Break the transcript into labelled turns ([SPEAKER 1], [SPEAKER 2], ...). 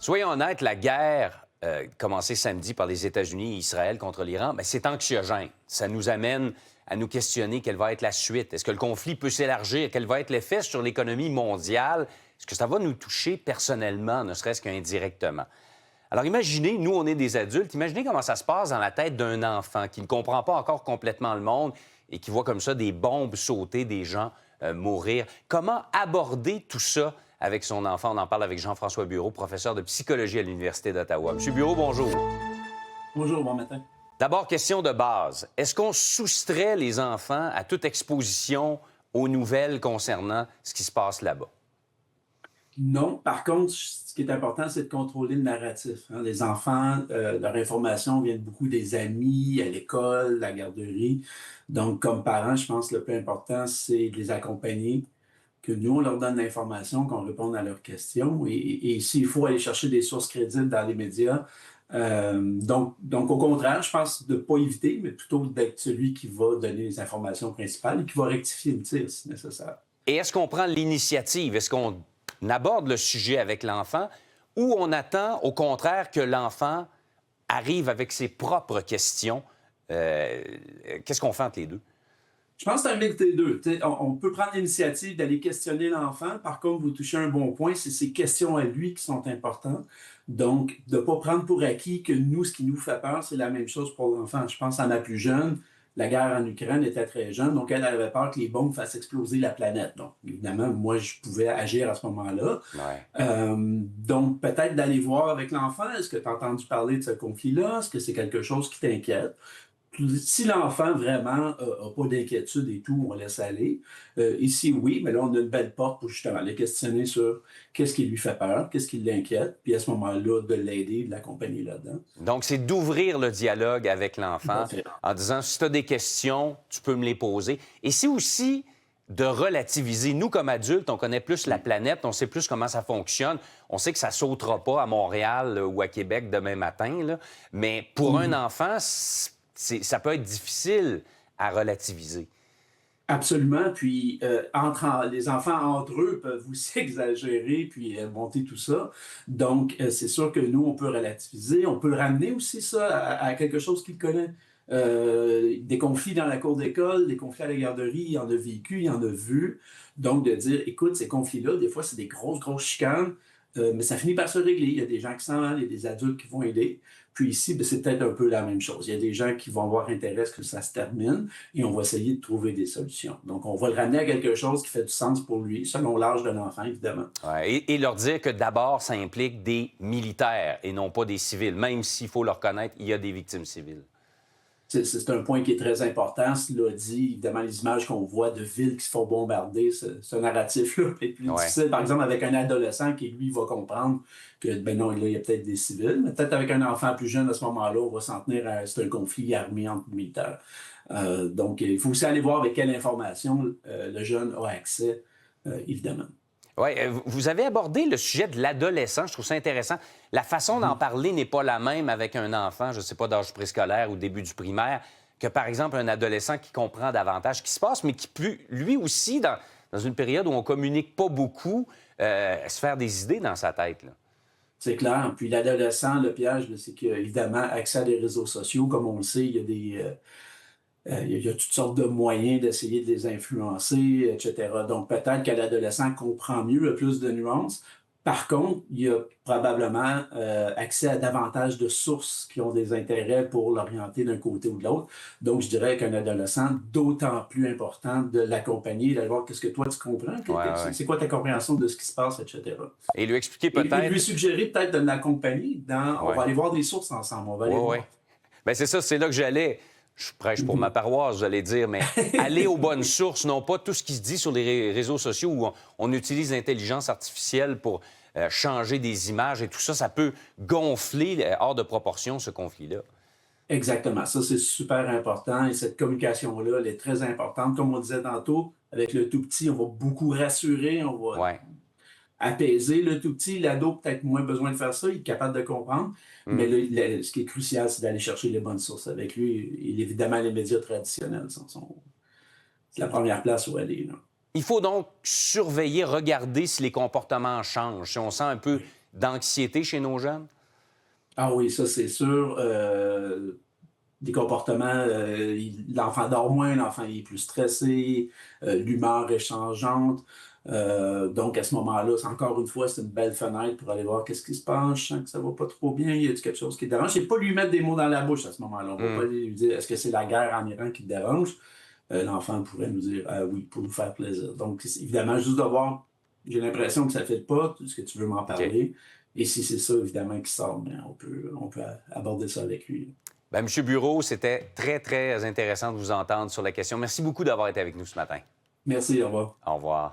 [SPEAKER 1] Soyons honnêtes, la guerre commencée samedi par les États-Unis et Israël contre l'Iran, bien, c'est anxiogène. Ça nous amène à nous questionner quelle va être la suite. Est-ce que le conflit peut s'élargir? Quel va être l'effet sur l'économie mondiale? Est-ce que ça va nous toucher personnellement, ne serait-ce qu'indirectement? Alors imaginez, nous, on est des adultes, imaginez comment ça se passe dans la tête d'un enfant qui ne comprend pas encore complètement le monde et qui voit comme ça des bombes sauter, des gens mourir. Comment aborder tout ça avec son enfant? On en parle avec Jean-François Bureau, professeur de psychologie à l'Université d'Ottawa. Monsieur Bureau, bonjour.
[SPEAKER 2] Bonjour, bon matin.
[SPEAKER 1] D'abord, question de base. Est-ce qu'on soustrait les enfants à toute exposition aux nouvelles concernant ce qui se passe là-bas?
[SPEAKER 2] Non. Par contre, ce qui est important, c'est de contrôler le narratif, hein. Les enfants, leur information vient beaucoup des amis, à l'école, la garderie. Donc, comme parents, je pense que le plus important, c'est de les accompagner, que nous, on leur donne l'information, qu'on réponde à leurs questions. Et s'il faut aller chercher des sources crédibles dans les médias, donc, au contraire, je pense de ne pas éviter, mais plutôt d'être celui qui va donner les informations principales et qui va rectifier le tir si nécessaire.
[SPEAKER 1] Et est-ce qu'on prend l'initiative? Est-ce qu'on aborde le sujet avec l'enfant ou on attend, au contraire, que l'enfant arrive avec ses propres questions? Qu'est-ce qu'on fait entre les deux?
[SPEAKER 2] Je pense que c'est un mix des deux. On peut prendre l'initiative d'aller questionner l'enfant. Par contre, vous touchez un bon point, c'est ses questions à lui qui sont importantes. Donc, de ne pas prendre pour acquis que nous, ce qui nous fait peur, c'est la même chose pour l'enfant. Je pense à ma plus jeune. La guerre en Ukraine était très jeune, donc elle avait peur que les bombes fassent exploser la planète. Donc, évidemment, moi, je pouvais agir à ce moment-là.
[SPEAKER 1] Ouais.
[SPEAKER 2] Donc, peut-être d'aller voir avec l'enfant, est-ce que tu as entendu parler de ce conflit-là? Est-ce que c'est quelque chose qui t'inquiète? Si l'enfant vraiment n'a pas d'inquiétude et tout, on laisse aller. Ici, oui, mais là, on a une belle porte pour justement les questionner sur qu'est-ce qui lui fait peur, qu'est-ce qui l'inquiète, puis à ce moment-là, de l'aider, de l'accompagner là-dedans.
[SPEAKER 1] Donc, c'est d'ouvrir le dialogue avec
[SPEAKER 2] Tout
[SPEAKER 1] l'enfant
[SPEAKER 2] à fait.
[SPEAKER 1] en disant, si tu as des questions, tu peux me les poser. Et c'est aussi de relativiser. Nous, comme adultes, on connaît plus la planète, on sait plus comment ça fonctionne. On sait que ça sautera pas à Montréal ou à Québec demain matin, là. Mais pour un enfant, ça peut être difficile à relativiser.
[SPEAKER 2] Absolument. Puis, les enfants entre eux peuvent aussi exagérer puis monter tout ça. Donc, c'est sûr que nous, on peut relativiser. On peut ramener aussi ça à quelque chose qu'il connaît. Des conflits dans la cour d'école, des conflits à la garderie, il en a vécu, il en a vu. Donc, de dire, écoute, ces conflits-là, des fois, c'est des grosses, grosses chicanes, mais ça finit par se régler. Il y a des gens qui s'en vont, il y a des adultes qui vont aider. Puis ici, ben, c'est peut-être un peu la même chose. Il y a des gens qui vont avoir intérêt à ce que ça se termine et on va essayer de trouver des solutions. Donc, on va le ramener à quelque chose qui fait du sens pour lui, selon l'âge de l'enfant, évidemment.
[SPEAKER 1] Ouais, et leur dire que d'abord, ça implique des militaires et non pas des civils, même s'il faut le reconnaître, il y a des victimes civiles.
[SPEAKER 2] C'est un point qui est très important. Cela dit, évidemment, les images qu'on voit de villes qui se font bombarder, ce narratif-là est plus
[SPEAKER 1] Ouais.
[SPEAKER 2] difficile. Par exemple, avec un adolescent qui, lui, va comprendre que, ben non, là, il y a peut-être des civils, mais peut-être avec un enfant plus jeune, à ce moment-là, on va s'en tenir à c'est un conflit armé entre militaires. Donc, il faut aussi aller voir avec quelle information le jeune a accès, évidemment.
[SPEAKER 1] Oui, vous avez abordé le sujet de l'adolescent. Je trouve ça intéressant. La façon d'en parler n'est pas la même avec un enfant, je ne sais pas, d'âge préscolaire ou début du primaire, que par exemple un adolescent qui comprend davantage ce qui se passe, mais qui peut, lui aussi, dans une période où on ne communique pas beaucoup, se faire des idées dans sa tête, là.
[SPEAKER 2] C'est clair. Puis l'adolescent, le piège, là, c'est qu'il a évidemment accès à des réseaux sociaux. Comme on le sait, il y a il y a toutes sortes de moyens d'essayer de les influencer, etc. Donc, peut-être que l'adolescent comprend mieux, a plus de nuances. Par contre, il a probablement accès à davantage de sources qui ont des intérêts pour l'orienter d'un côté ou de l'autre. Donc, je dirais qu'un adolescent, d'autant plus important de l'accompagner, d'aller voir qu'est-ce que toi tu comprends,
[SPEAKER 1] Ouais.
[SPEAKER 2] c'est quoi ta compréhension de ce qui se passe, etc.
[SPEAKER 1] Et lui expliquer
[SPEAKER 2] Et puis
[SPEAKER 1] peut-être...
[SPEAKER 2] lui suggérer peut-être de l'accompagner dans, on
[SPEAKER 1] Ouais.
[SPEAKER 2] va aller voir des sources ensemble, on va aller
[SPEAKER 1] Oui,
[SPEAKER 2] voir.
[SPEAKER 1] oui. Bien, c'est ça, c'est là que j'allais. Je prêche pour ma paroisse, j'allais dire, mais aller aux bonnes sources, non pas tout ce qui se dit sur les réseaux sociaux où on utilise l'intelligence artificielle pour changer des images et tout ça, ça peut gonfler hors de proportion ce conflit-là.
[SPEAKER 2] Exactement. Ça, c'est super important. Et cette communication-là, elle est très importante. Comme on disait tantôt, avec le tout petit, on va beaucoup rassurer, on va
[SPEAKER 1] Ouais.
[SPEAKER 2] apaiser le tout petit. L'ado, peut-être moins besoin de faire ça, il est capable de comprendre. Mais ce qui est crucial, c'est d'aller chercher les bonnes sources avec lui. Et évidemment, les médias traditionnels c'est la première place où aller, là.
[SPEAKER 1] Il faut donc surveiller, regarder si les comportements changent, si on sent un peu d'anxiété chez nos jeunes?
[SPEAKER 2] Ah oui, ça c'est sûr. Des comportements, l'enfant dort moins, l'enfant il est plus stressé, l'humeur est changeante. Donc à ce moment-là, encore une fois, c'est une belle fenêtre pour aller voir qu'est-ce qui se passe. Je sens que ça va pas trop bien, il y a quelque chose qui te dérange. C'est pas lui mettre des mots dans la bouche à ce moment-là. On va pas lui dire est-ce que c'est la guerre en Iran qui te dérange? L'enfant pourrait nous dire ah oui, pour nous faire plaisir. Donc évidemment, juste de voir, j'ai l'impression que ça ne fait pas, est-ce que tu veux m'en
[SPEAKER 1] OK.
[SPEAKER 2] parler? Et si c'est ça, évidemment, qui sort, bien, on peut aborder ça avec lui.
[SPEAKER 1] Bien, M. Bureau, c'était très, très intéressant de vous entendre sur la question. Merci beaucoup d'avoir été avec nous ce matin.
[SPEAKER 2] Merci, au revoir.
[SPEAKER 1] Au revoir.